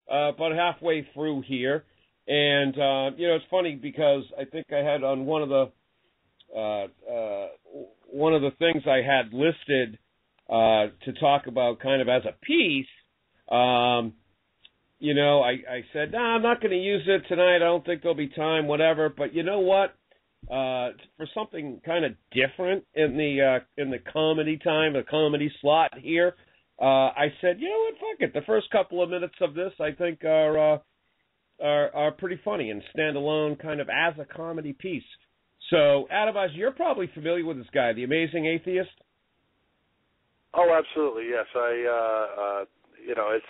about halfway through here. And, it's funny because I think I had on one of the things I had listed to talk about kind of as a piece, I said, no, I'm not going to use it tonight. I don't think there'll be time, whatever. But you know what? For something kind of different in the comedy time, the comedy slot here, I said, you know what? Fuck it. The first couple of minutes of this, I think, are pretty funny and stand alone, kind of as a comedy piece. So, Adamizer, you're probably familiar with this guy, the Amazing Atheist. Oh, absolutely, yes.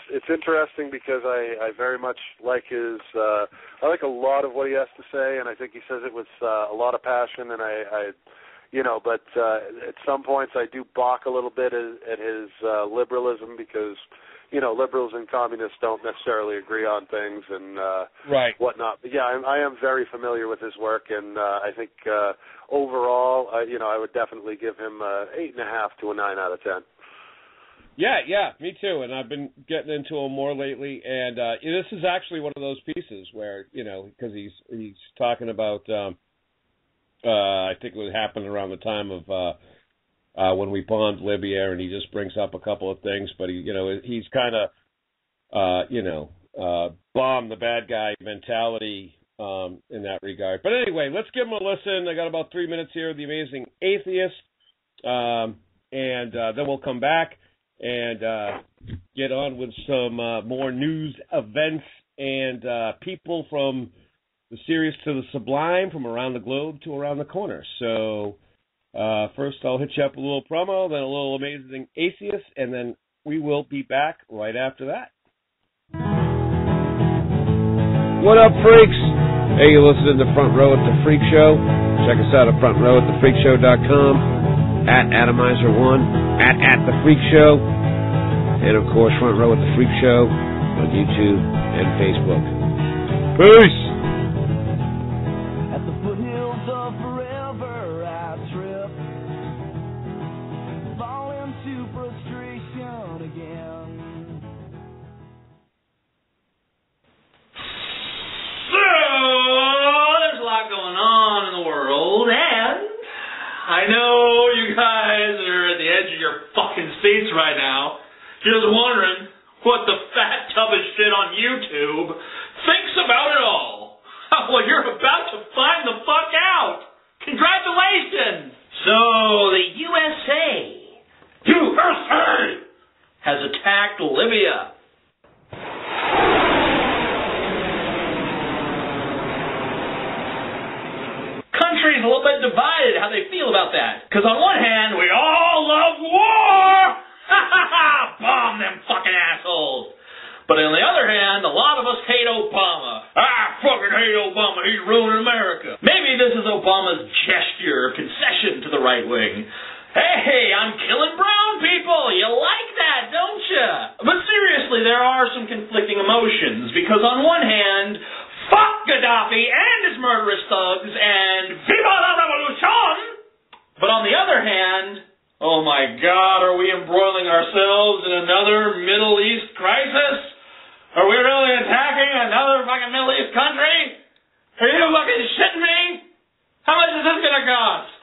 It's interesting because I very much like his. I like a lot of what he has to say, and I think he says it with a lot of passion. And but at some points I do balk a little bit at his liberalism because liberals and communists don't necessarily agree on things and whatnot. But yeah, I am very familiar with his work, and I think overall, I would definitely give him 8.5 to a 9 out of 10. Yeah, me too. And I've been getting into him more lately. And this is actually one of those pieces where because he's talking about. I think it was happening around the time of. When we bombed Libya, and he just brings up a couple of things, but he's kind of, bomb the bad guy mentality in that regard. But anyway, let's give him a listen. I got about 3 minutes here, The Amazing Atheist, and then we'll come back and get on with some more news, events, and people from the serious to the sublime, from around the globe to around the corner. So. First, I'll hit you up with a little promo, then a little Amazing Atheist, and then we will be back right after that. What up, freaks? Hey, you're listening to Front Row at the Freak Show. Check us out at frontrowatthefreakshow.com, at Adamizer1, at The Freak Show, and, of course, Front Row at the Freak Show on YouTube and Facebook. Peace! I know you guys are at the edge of your fucking seats right now, just wondering what the fat tub of shit on YouTube thinks about it all. Well, you're about to find the fuck out. Congratulations! So, the USA has attacked Libya. Country's a little bit divided how they feel about that. Because on one hand, we all love war! Bomb them fucking assholes! But on the other hand, a lot of us hate Obama. I fucking hate Obama. He's ruining America. Maybe this is Obama's gesture, concession to the right wing. Hey, I'm killing brown people. You like that, don't you? But seriously, there are some conflicting emotions. Because on one hand, fuck Gaddafi and his murderous thugs, and Viva la Revolution! But on the other hand, oh my God, are we embroiling ourselves in another Middle East crisis? Are we really attacking another fucking Middle East country? Are you fucking shitting me? How much is this gonna cost?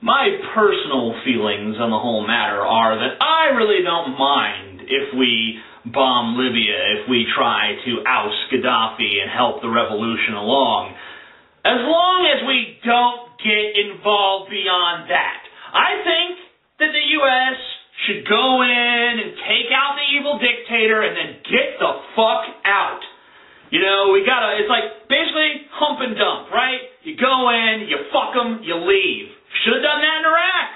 My personal feelings on the whole matter are that I really don't mind if we bomb Libya, if we try to oust Gaddafi and help the revolution along, as long as we don't get involved beyond that. I think that the U.S. should go in and take out the evil dictator and then get the fuck out. It's like basically hump and dump, right? You go in, you fuck them, you leave. Should have done that in Iraq.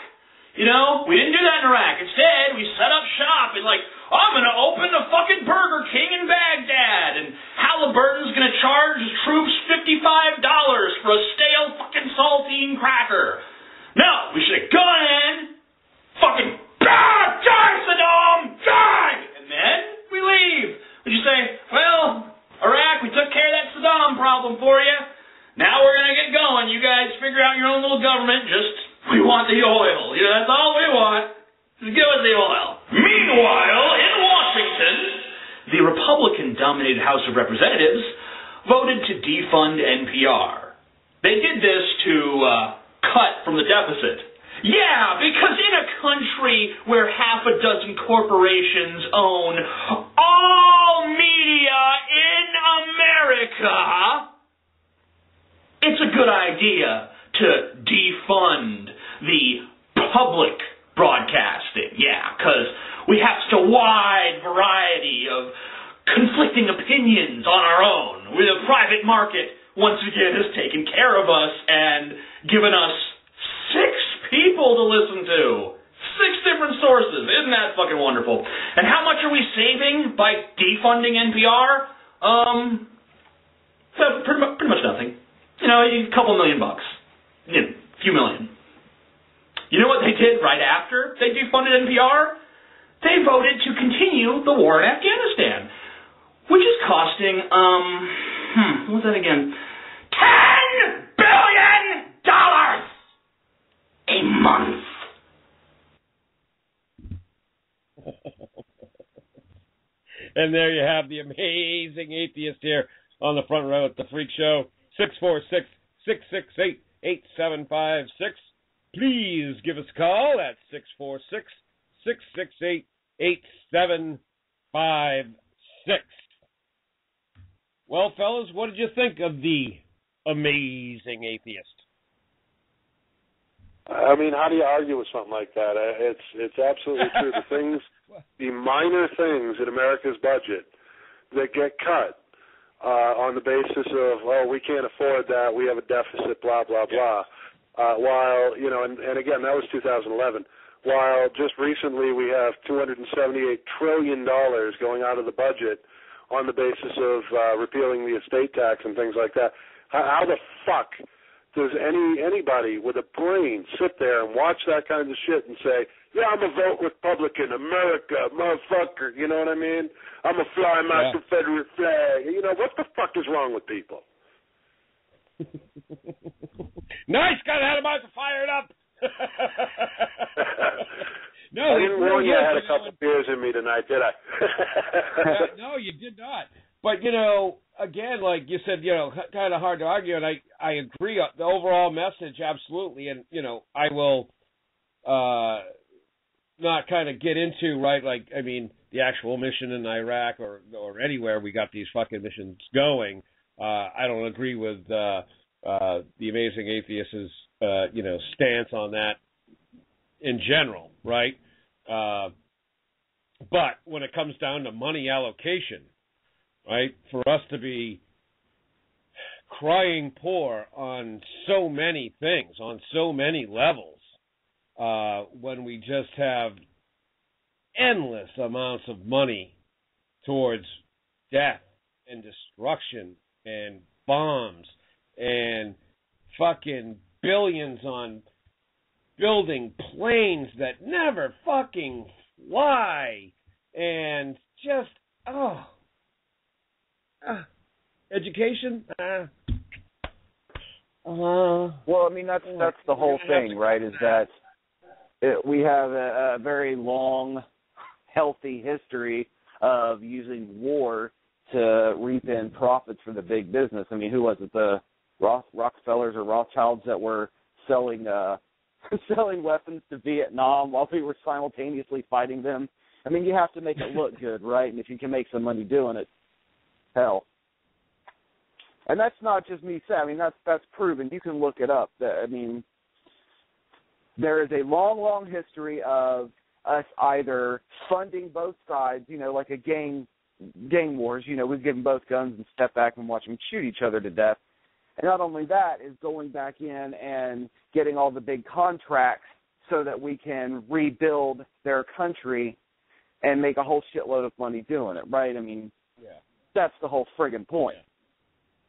We didn't do that in Iraq. Instead, we set up shop and I'm going to open a fucking Burger King in Baghdad, and Halliburton's going to charge his troops $55 for a stale fucking saltine cracker. No, we should have gone in, fucking, die, Saddam, die! And then we leave. Would you say, well, Iraq, we took care of that Saddam problem for you. Now we're going to get going. You guys figure out your own little government. We want the oil. That's all we want. Just give us the oil. Meanwhile, in Washington, the Republican-dominated dominated House of Representatives voted to defund NPR. They did this to cut from the deficit. Yeah, because in a country where half a dozen corporations own all media in America, it's a good idea to defund the public broadcasting. Yeah, because we have such a wide variety of conflicting opinions on our own. The private market, once again, has taken care of us and given us 6 people to listen to. 6 different sources. Isn't that fucking wonderful? And how much are we saving by defunding NPR? Pretty much nothing. You know, a couple $1 million. You know, a few million. You know what they did right after they defunded NPR? They voted to continue the war in Afghanistan, which is costing, what was that again? $10 billion a month. And there you have the amazing atheist here on the front row at the Freak Show. 646-668-8756. Please give us a call at 646-668-8756. Well, fellas, what did you think of the amazing atheist? I mean, how do you argue with something like that? It's absolutely true. The minor things in America's budget that get cut on the basis of, oh, we can't afford that, we have a deficit, blah, blah, blah. While, you know, and again, that was 2011. While just recently we have $278 trillion going out of the budget on the basis of repealing the estate tax and things like that. How the fuck does anybody with a brain sit there and watch that kind of shit and say, yeah, I'm a vote Republican, America, motherfucker, you know what I mean? I'm a fly my Confederate flag. You know, what the fuck is wrong with people? Nice, got Adamizer fired up. No, I didn't warn you I had a couple of beers in me tonight, did I? No, you did not. But, you know, again, like you said, you know, kind of hard to argue, and I agree. The overall message, absolutely, and, you know, I will not kind of get into, right, like, I mean, the actual mission in Iraq or anywhere we got these fucking missions going. I don't agree with the amazing atheist's, you know, stance on that in general, right? But when it comes down to money allocation, right, for us to be crying poor on so many things, on so many levels, when we just have endless amounts of money towards death and destruction and bombs and fucking billions on building planes that never fucking fly and just, education? Well, I mean, that's the whole thing, right, is that we have a very long, healthy history of using war to reap in profits for the big business. I mean, who was it, the Rockefellers or Rothschilds that were selling weapons to Vietnam while we were simultaneously fighting them? I mean, you have to make it look good, right? And if you can make some money doing it, hell. And that's not just me saying. I mean, that's proven. You can look it up. I mean, there is a long, long history of us either funding both sides, you know, like a gang wars. You know, we've given both guns and step back and watch them shoot each other to death. And not only that, is going back in and getting all the big contracts so that we can rebuild their country and make a whole shitload of money doing it, right? I mean, that's the whole friggin' point.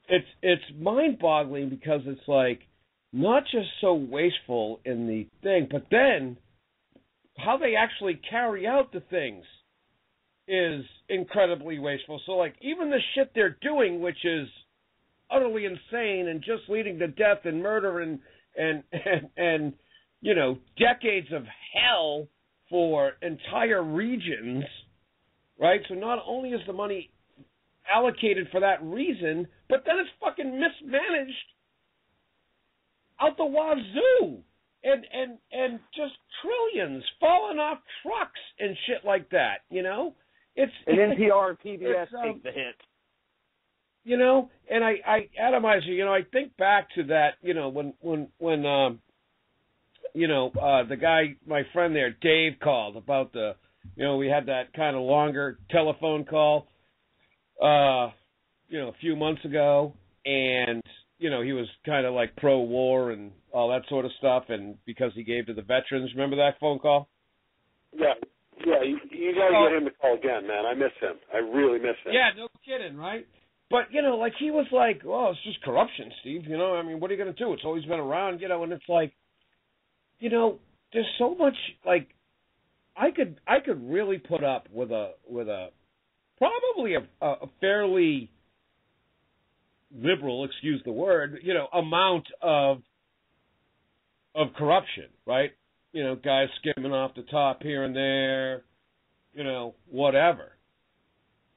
It's mind-boggling because it's like not just so wasteful in the thing, but then how they actually carry out the things is incredibly wasteful. So, like, even the shit they're doing, which is utterly insane and just leading to death and murder and you know, decades of hell for entire regions, right? So not only is the money allocated for that reason, but then it's fucking mismanaged out the wazoo, and just trillions falling off trucks and shit like that. You know, and NPR and PBS take the hit. You know, and I Adamizer, you know, I think back to that, you know, when the guy, my friend there, Dave, called about we had that kind of longer telephone call, a few months ago, and, you know, he was kind of like pro-war and all that sort of stuff, and because he gave to the veterans. Remember that phone call? Yeah, you got to get him to call again, man. I miss him. I really miss him. Yeah, no kidding, right? But, you know, like, he was like, well, it's just corruption, Steve, you know, I mean, what are you going to do? It's always been around, you know, and it's like, you know, there's so much, like, I could really put up with a probably a fairly liberal, excuse the word, you know, amount of corruption, right? You know, guys skimming off the top here and there, you know, whatever.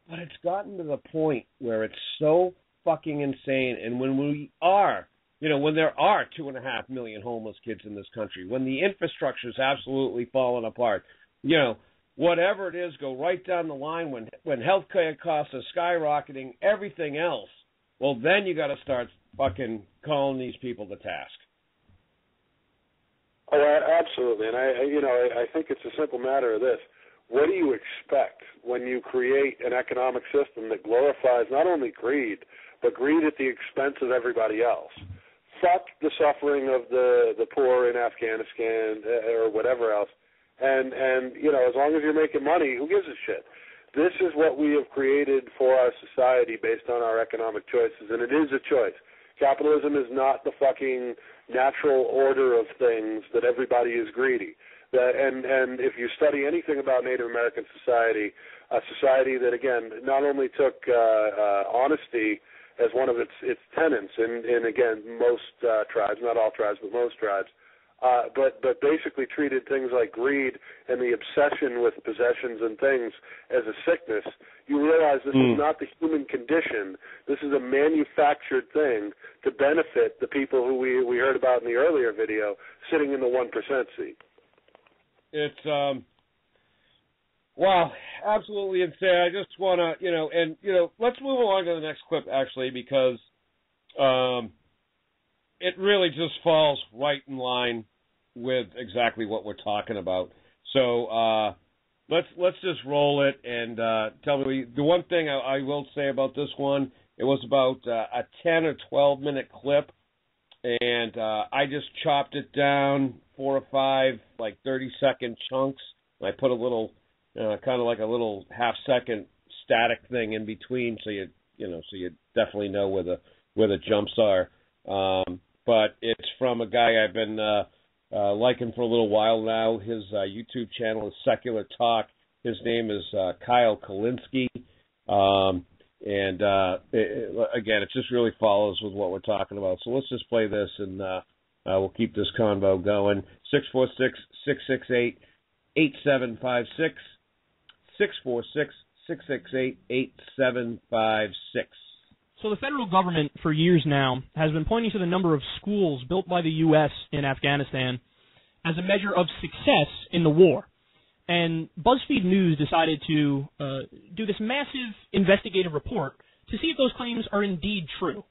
But it's gotten to the point where it's so fucking insane, and when we are, you know, when there are 2.5 million homeless kids in this country, when the infrastructure is absolutely falling apart, you know, whatever it is, go right down the line, when healthcare costs are skyrocketing, everything else, well, then you got to start fucking calling these people to task. Oh, absolutely, and I think it's a simple matter of this. What do you expect when you create an economic system that glorifies not only greed, but greed at the expense of everybody else? Fuck the suffering of the poor in Afghanistan or whatever else. And you know, as long as you're making money, who gives a shit? This is what we have created for our society based on our economic choices, and it is a choice. Capitalism is not the fucking natural order of things that everybody is greedy. And if you study anything about Native American society, a society that, again, not only took honesty as one of its tenets in again, most tribes, not all tribes, but most tribes, but basically treated things like greed and the obsession with possessions and things as a sickness, you realize this is not the human condition. This is a manufactured thing to benefit the people who we heard about in the earlier video sitting in the 1% seat. It's wow, absolutely insane. I just want to, let's move along to the next clip, actually, because it really just falls right in line with exactly what we're talking about. So let's just roll it and tell me. The one thing I will say about this one, it was about a 10 or 12 minute clip, and I just chopped it down 4 or 5 like 30-second chunks. And I put a little kind of like a little half-second static thing in between, so you definitely know where the jumps are. But it's from a guy I've been liking for a little while now. His YouTube channel is Secular Talk. His name is Kyle Kalinske. Again, it just really follows with what we're talking about. So let's just play this, and we'll keep this convo going. 646-668-8756. 646-668-8756. So the federal government for years now has been pointing to the number of schools built by the U.S. in Afghanistan as a measure of success in the war. And BuzzFeed News decided to do this massive investigative report to see if those claims are indeed true.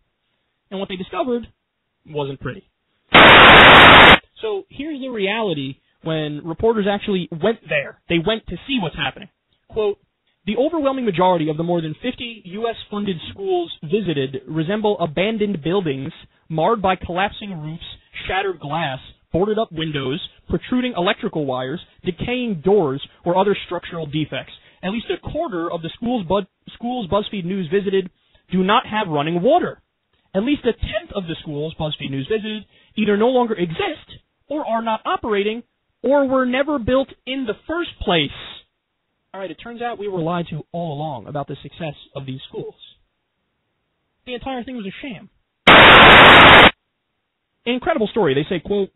And what they discovered wasn't pretty. So here's the reality when reporters actually went there. They went to see what's happening. Quote, the overwhelming majority of the more than 50 U.S.-funded schools visited resemble abandoned buildings marred by collapsing roofs, shattered glass, boarded-up windows, protruding electrical wires, decaying doors, or other structural defects. At least a quarter of the schools BuzzFeed News visited do not have running water. At least a tenth of the schools BuzzFeed News visited either no longer exist, or are not operating, or were never built in the first place. All right, it turns out we were lied to all along about the success of these schools. The entire thing was a sham. Incredible story. They say, quote,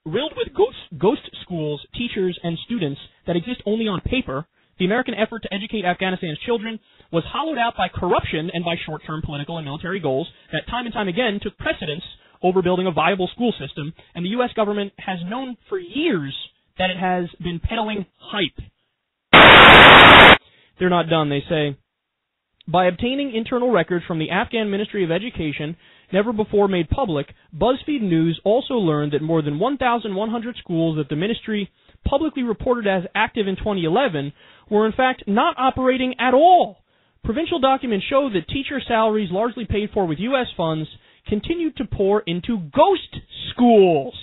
riddled with ghost schools, teachers, and students that exist only on paper, the American effort to educate Afghanistan's children was hollowed out by corruption and by short-term political and military goals that time and time again took precedence over building a viable school system, and the U.S. government has known for years that it has been peddling hype. They're not done, they say. By obtaining internal records from the Afghan Ministry of Education, never before made public, BuzzFeed News also learned that more than 1,100 schools that the ministry publicly reported as active in 2011 were in fact not operating at all. Provincial documents show that teacher salaries, largely paid for with U.S. funds, continued to pour into ghost schools.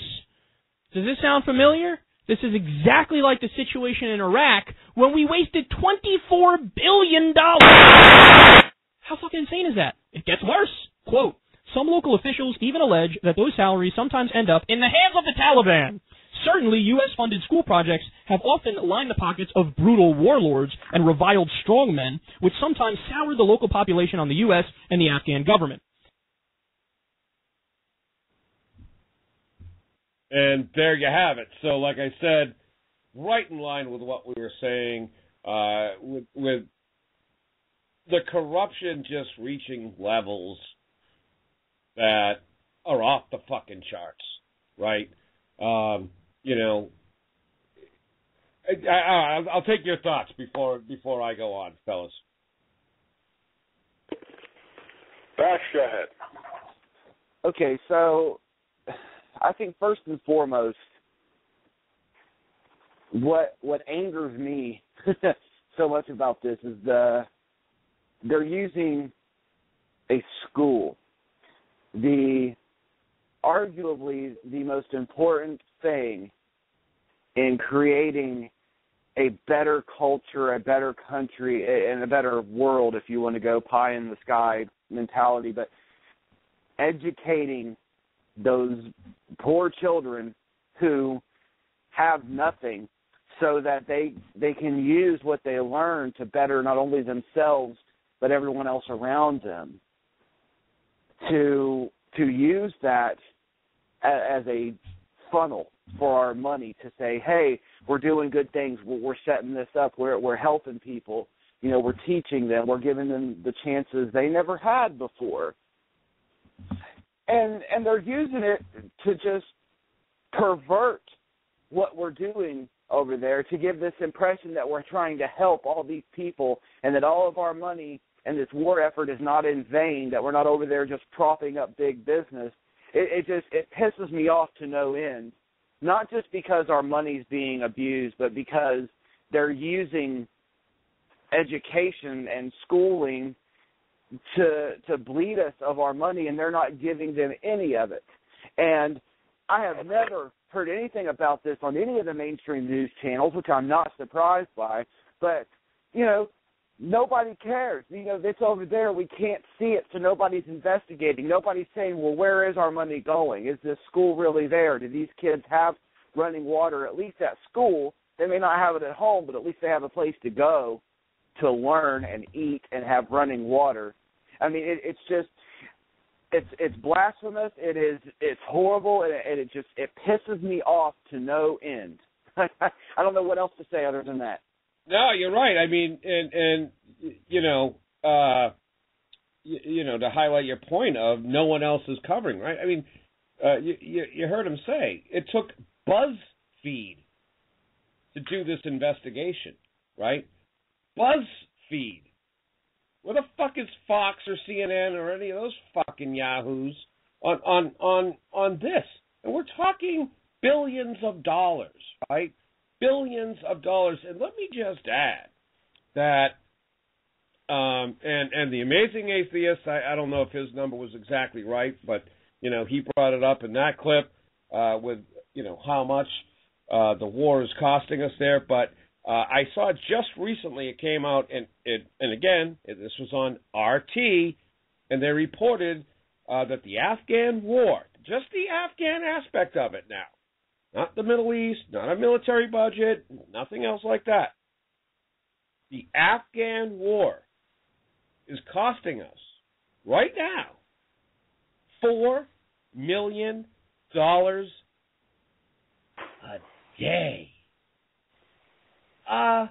Does this sound familiar? This is exactly like the situation in Iraq when we wasted $24 billion. How fucking insane is that? It gets worse. Quote, some local officials even allege that those salaries sometimes end up in the hands of the Taliban. Certainly, U.S.-funded school projects have often lined the pockets of brutal warlords and reviled strongmen, which sometimes soured the local population on the U.S. and the Afghan government. And there you have it. So, like I said, right in line with what we were saying, with the corruption just reaching levels that are off the fucking charts, right? You know, I'll take your thoughts before I go on, fellas. Bax, go ahead. Okay, so I think first and foremost, what angers me so much about this is they're using a school, arguably the most important thing in creating a better culture, a better country, and a better world, if you want to go pie in the sky mentality, but educating those poor children who have nothing so that they can use what they learn to better not only themselves but everyone else around them, to use that as a funnel for our money to say, hey, we're doing good things, we're setting this up, we're helping people, you know, we're teaching them, we're giving them the chances they never had before. And they're using it to just pervert what we're doing over there, to give this impression that we're trying to help all these people and that all of our money and this war effort is not in vain, that we're not over there just propping up big business. It pisses me off to no end, not just because our money's being abused, but because they're using education and schooling to bleed us of our money, and they're not giving them any of it. And I have never heard anything about this on any of the mainstream news channels, which I'm not surprised by, but, you know, nobody cares. You know, it's over there. We can't see it, so nobody's investigating. Nobody's saying, well, where is our money going? Is this school really there? Do these kids have running water, at least at school? They may not have it at home, but at least they have a place to go to learn and eat and have running water. I mean, it's just, it's blasphemous. It's horrible, and it pisses me off to no end. I don't know what else to say other than that. No, you're right. I mean, and you know, to highlight your point of no one else is covering, right? I mean, you heard him say it took BuzzFeed to do this investigation, right? BuzzFeed. Where the fuck is Fox or CNN or any of those fucking yahoos on this? And we're talking billions of dollars, right? Billions of dollars. And let me just add that, and the Amazing Atheist, I don't know if his number was exactly right, but, you know, he brought it up in that clip with, you know, how much the war is costing us there. But I saw it just recently. It came out, and again, this was on RT, and they reported that the Afghan war, just the Afghan aspect of it now, not the Middle East, not a military budget, nothing else like that. The Afghan war is costing us, right now, $4 million a day. A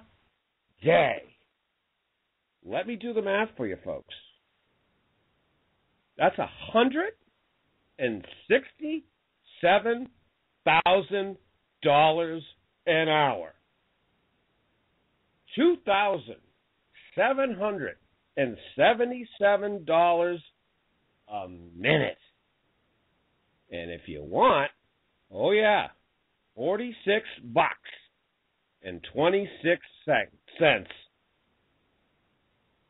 day. Let me do the math for you, folks. That's $167,000 an hour. $2,777 a minute. And if you want, oh yeah, $46.26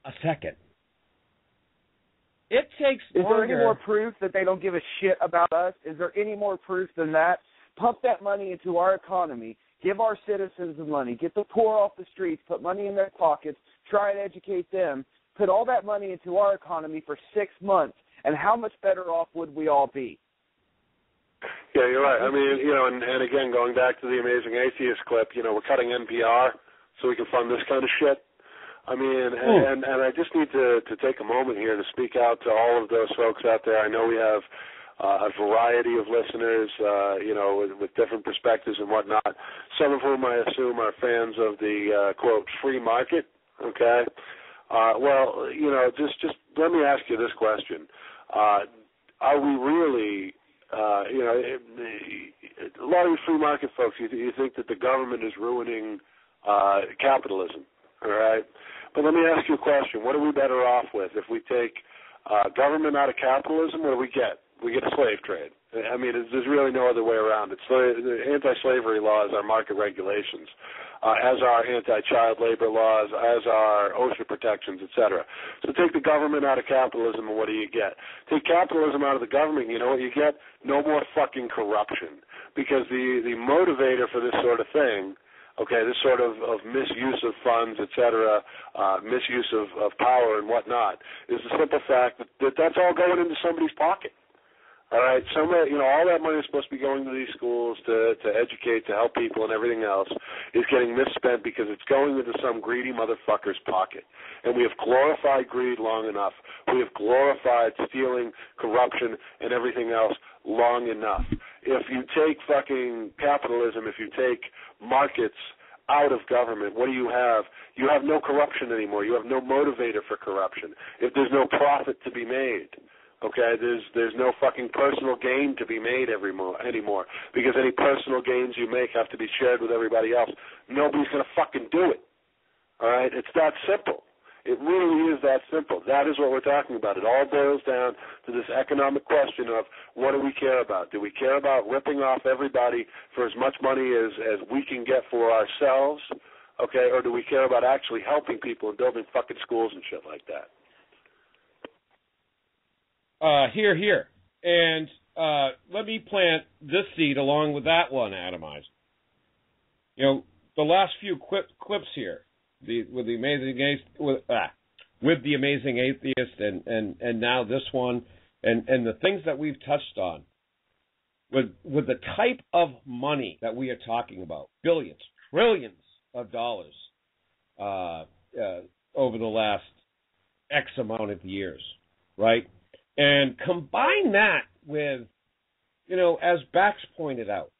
a second. It takes Is longer. there any more proof that they don't give a shit about us? Is there any more proof than that? Pump that money into our economy. Give our citizens the money. Get the poor off the streets. Put money in their pockets. Try and educate them. Put all that money into our economy for 6 months. And how much better off would we all be? Yeah, you're right. I mean, and again, going back to the Amazing Atheist clip, we're cutting NPR so we can fund this kind of shit. I mean, and I just need to take a moment here to speak out to all of those folks out there. I know we have a variety of listeners, with different perspectives and whatnot, some of whom I assume are fans of the, quote, free market, okay? Just let me ask you this question. Are we really, a lot of you free market folks, you think that the government is ruining capitalism, all right? But let me ask you a question. What are we better off with? If we take government out of capitalism, what do we get? We get a slave trade. I mean, there's really no other way around it. The anti-slavery laws are market regulations, as are anti-child labor laws, as are OSHA protections, etc. So take the government out of capitalism, and what do you get? Take capitalism out of the government, you know what you get? No more fucking corruption. Because the motivator for this sort of thing, okay, this sort of misuse of funds, etc., misuse of power and whatnot, is the simple fact that that's all going into somebody's pocket. All right, all that money is supposed to be going to these schools to educate, to help people and everything else is getting misspent because it's going into some greedy motherfucker's pocket. And we have glorified greed long enough. We have glorified stealing, corruption, and everything else long enough. If you take fucking capitalism, if you take markets out of government, what do you have? You have no corruption anymore. You have no motivator for corruption. If there's no profit to be made, okay, there's no fucking personal gain to be made anymore because any personal gains you make have to be shared with everybody else. Nobody's going to fucking do it, all right? It's that simple. It really is that simple. That is what we're talking about. It all boils down to this economic question of what do we care about? Do we care about ripping off everybody for as much money as we can get for ourselves, okay, or do we care about actually helping people and building fucking schools and shit like that? Here. And let me plant this seed along with that one, Adamizer. The last few clips here, with the Amazing Atheist, and now this one, and the things that we've touched on, with the type of money that we are talking about, billions, trillions of dollars over the last X amount of years, right? And combine that with, as Bax pointed out,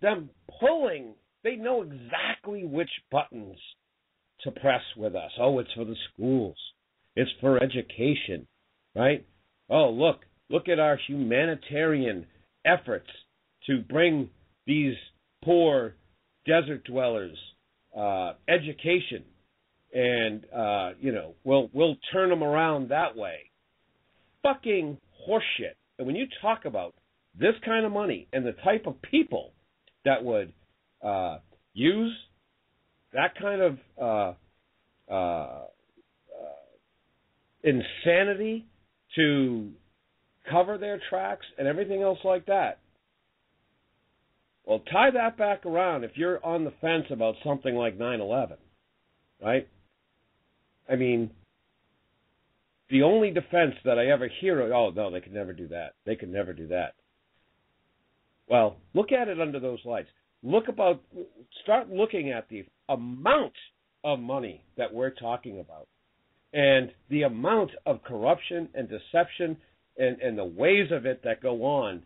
them pulling, they know exactly which buttons to press with us. Oh, it's for the schools. It's for education, right? Oh, look at our humanitarian efforts to bring these poor desert dwellers education, and, we'll turn them around that way. Fucking horseshit. And when you talk about this kind of money and the type of people that would use that kind of insanity to cover their tracks and everything else like that, well, tie that back around if you're on the fence about something like 9/11, right? I mean, the only defense that I ever hear, oh, no, they could never do that. They could never do that. Well, look at it under those lights. Start looking at the amount of money that we're talking about and the amount of corruption and deception and the ways of it that go on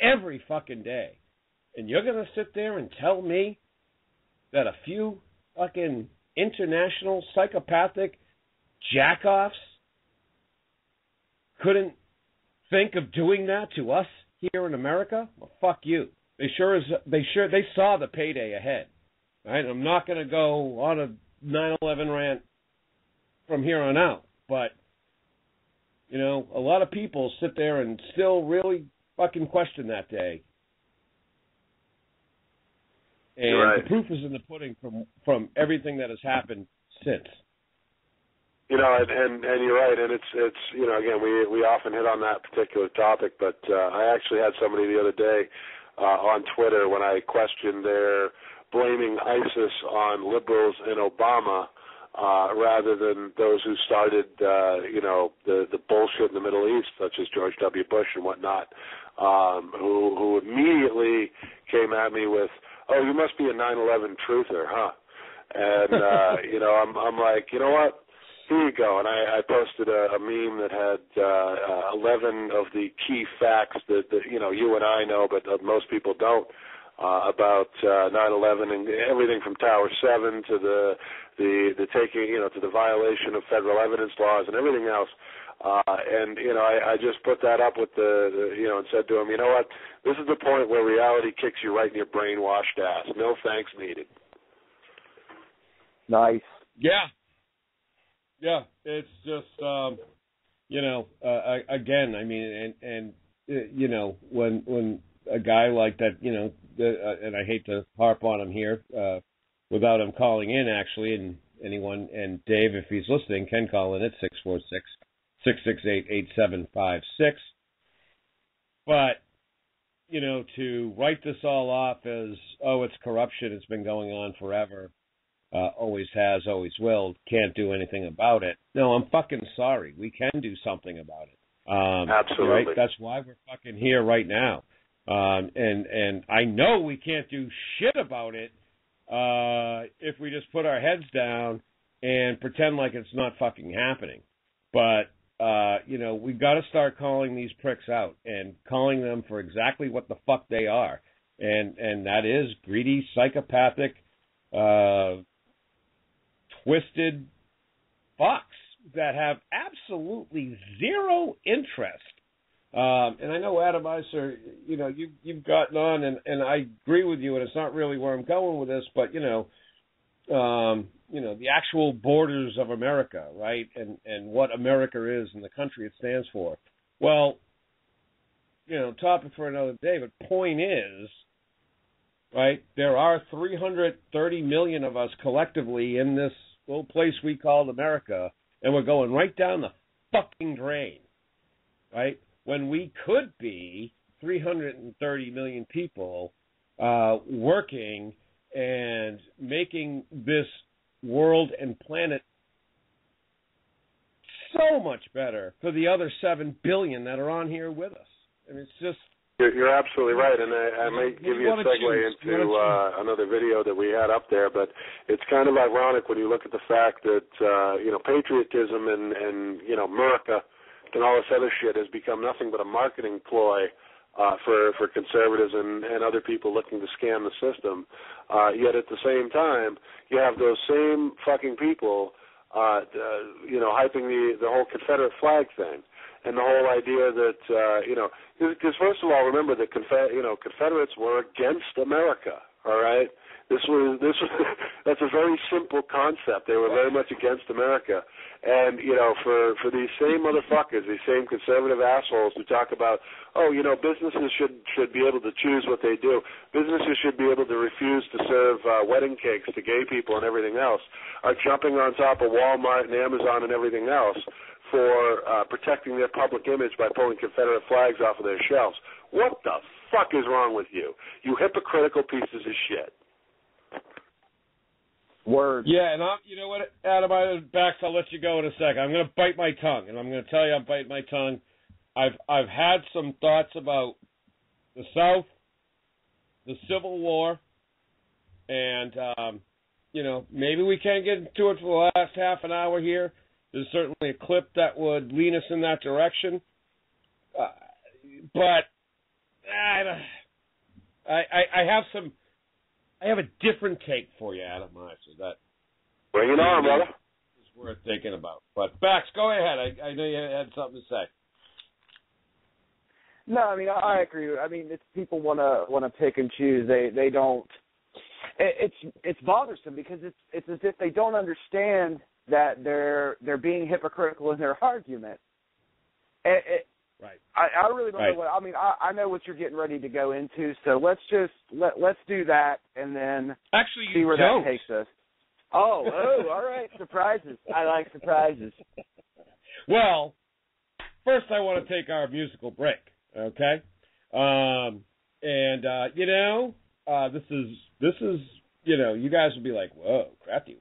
every fucking day. And you're going to sit there and tell me that a few fucking international psychopathic jackoffs couldn't think of doing that to us here in America? Well, fuck you. They saw the payday ahead. Right? I'm not going to go on a 9/11 rant from here on out, but you know, a lot of people sit there and still really fucking question that day. And right. The proof is in the pudding from everything that has happened since. You know, and you're right, and it's you know, again, we often hit on that particular topic, but I actually had somebody the other day on Twitter when I questioned their blaming ISIS on liberals and Obama rather than those who started, you know, the bullshit in the Middle East, such as George W. Bush and whatnot, who immediately came at me with, "Oh, you must be a 9/11 truther, huh?" And you know, I'm like, you know what? Here you go. And I posted a meme that had 11 of the key facts that you know, you and I know, but most people don't, about 9/11 and everything from Tower 7 to the taking, you know, to the violation of federal evidence laws and everything else. And you know, I just put that up with the you know, and said to him, you know what? This is the point where reality kicks you right in your brainwashed ass. No thanks needed. Nice. Yeah. Yeah, it's just, you know, again, I mean, and you know, when a guy like that, you know, and I hate to harp on him here, without him calling in, actually, and anyone, and Dave, if he's listening, can call in at 646-668-8756. But, you know, to write this all off as, oh, it's corruption, it's been going on forever, always has, always will, can't do anything about it. No, I'm fucking sorry. We can do something about it. Absolutely. Right? That's why we're fucking here right now. And I know we can't do shit about it if we just put our heads down and pretend like it's not fucking happening. But, you know, we've got to start calling these pricks out and calling them for exactly what the fuck they are. And that is greedy, psychopathic, twisted fucks that have absolutely zero interest. And I know, Adamizer, you know, you've gotten on, and I agree with you, and it's not really where I'm going with this, but, you know, the actual borders of America, right, and what America is and the country it stands for. Well, you know, topic for another day, but point is, right, there are 330 million of us collectively in this little place we called America, and we're going right down the fucking drain, right? When we could be 330 million people working and making this world and planet so much better for the other 7 billion that are on here with us. I mean, it's just... You're absolutely right, and I might give you a segue into another video that we had up there, but it's kind of ironic when you look at the fact that, you know, patriotism and you know, America and all this other shit has become nothing but a marketing ploy for conservatives and other people looking to scam the system. Yet at the same time, you have those same fucking people, you know, hyping the whole Confederate flag thing. And the whole idea that, you know, because first of all, remember that Confederates were against America, all right? This was that's a very simple concept. They were very much against America. And, you know, for these same motherfuckers, these same conservative assholes who talk about, oh, you know, businesses should be able to choose what they do. Businesses should be able to refuse to serve wedding cakes to gay people and everything else, are jumping on top of Walmart and Amazon and everything else for protecting their public image by pulling Confederate flags off of their shelves. What the fuck is wrong with you? You hypocritical pieces of shit. Word. Yeah, and you know what, Adamizer Bax, I'll let you go in a second. I'm going to bite my tongue, and I'm going to tell you I'm biting my tongue. I've had some thoughts about the South, the Civil War, and, you know, maybe we can't get into it for the last half an hour here. There's certainly a clip that would lean us in that direction. But I have some I have a different take for you, Adamizer. That bring it on, brother. Is worth thinking about. But Bax, go ahead. I know you had something to say. No, I mean I agree. I mean, it's people want to pick and choose. They don't. It's bothersome because it's as if they don't understand that they're being hypocritical in their argument. Right. I really don't know what. I mean, I know what you're getting ready to go into. So let's do that and then actually see where that takes us. Oh, all right. Surprises. I like surprises. Well, first I want to take our musical break. Okay, this is you guys will be like, whoa, Crafty,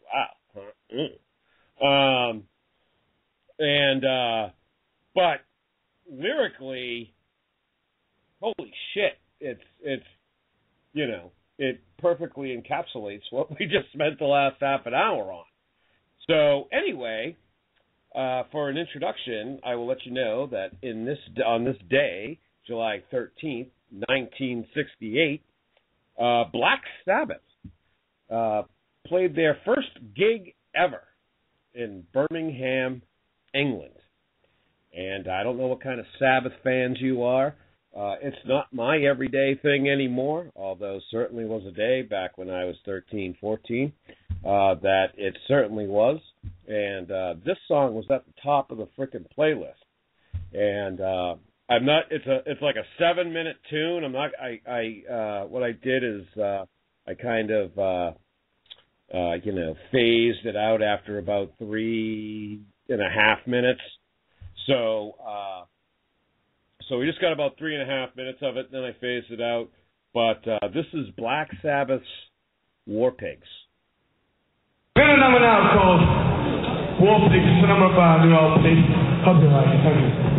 wow, but lyrically, holy shit, it's it perfectly encapsulates what we just spent the last half an hour on. So anyway. For an introduction, I will let you know that on this day, July 13th, 1968, Black Sabbath played their first gig ever in Birmingham, England. And I don't know what kind of Sabbath fans you are. It's not my everyday thing anymore, although certainly was a day back when I was 13, 14, that it certainly was. And this song was at the top of the frickin' playlist. And I'm not. It's like a 7-minute tune. I'm not. What I did is I kind of phased it out after about 3.5 minutes. So we just got about 3.5 minutes of it, and then I phased it out. But this is Black Sabbath's War Pigs. We have a number now called War Pigs. It's the number 5. You all please. Hope you like it. Thank you.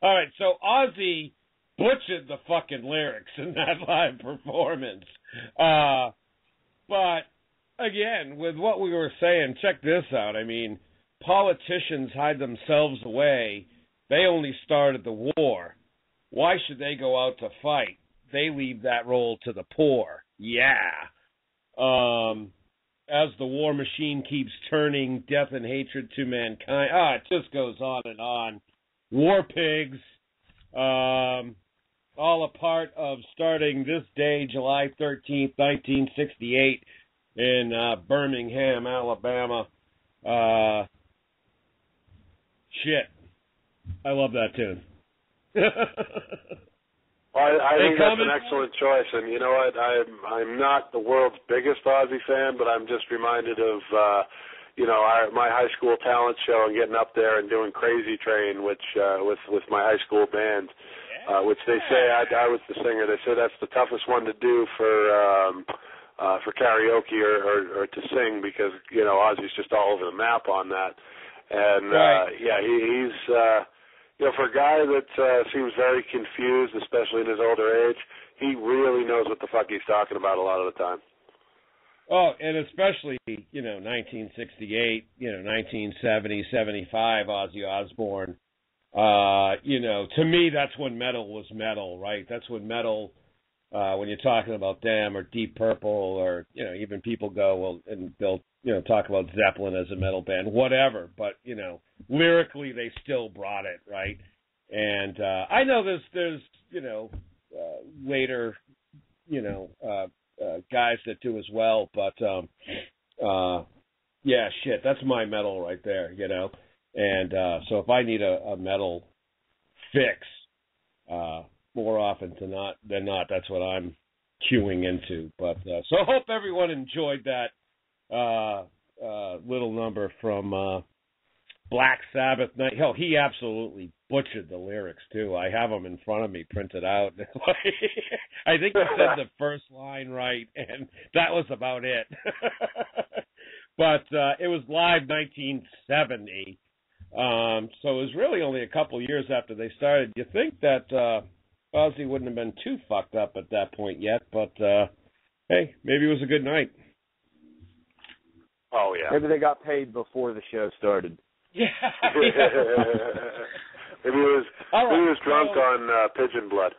All right, so Ozzy butchered the fucking lyrics in that live performance. But, again, with what we were saying, check this out. I mean, politicians hide themselves away. They only started the war. Why should they go out to fight? They leave that role to the poor. Yeah. As the war machine keeps turning, death and hatred to mankind. It just goes on and on. War pigs. All a part of starting this day, July 13th, 1968, in Birmingham, Alabama. Shit. I love that tune. I think that's an excellent choice, and you know what? I'm not the world's biggest Ozzy fan, but I'm just reminded of my high school talent show and getting up there and doing Crazy Train, which with my high school band, which they say I was the singer. They say that's the toughest one to do for karaoke or to sing because Ozzy's just all over the map on that, and he's. For a guy that seems very confused, especially in his older age, he really knows what the fuck he's talking about a lot of the time. Oh, and especially, 1968, 1970, 75, Ozzy Osbourne. To me, that's when metal was metal, right? That's when metal, when you're talking about them or Deep Purple or, even people go, and they'll, talk about Zeppelin as a metal band, whatever. But, lyrically, they still brought it, right? And I know there's later, guys that do as well. But, shit, that's my metal right there, And so if I need a metal fix, more often than not, that's what I'm queuing into. But so I hope everyone enjoyed that little number from Black Sabbath night. Hell, he absolutely butchered the lyrics too. I have them in front of me, printed out. I think he said the first line right, and that was about it. But it was live 1970, so it was really only a couple years after they started. You think that Ozzy wouldn't have been too fucked up at that point yet, but hey, maybe it was a good night. Oh, yeah. Maybe they got paid before the show started. Yeah. Maybe he was drunk on pigeon blood.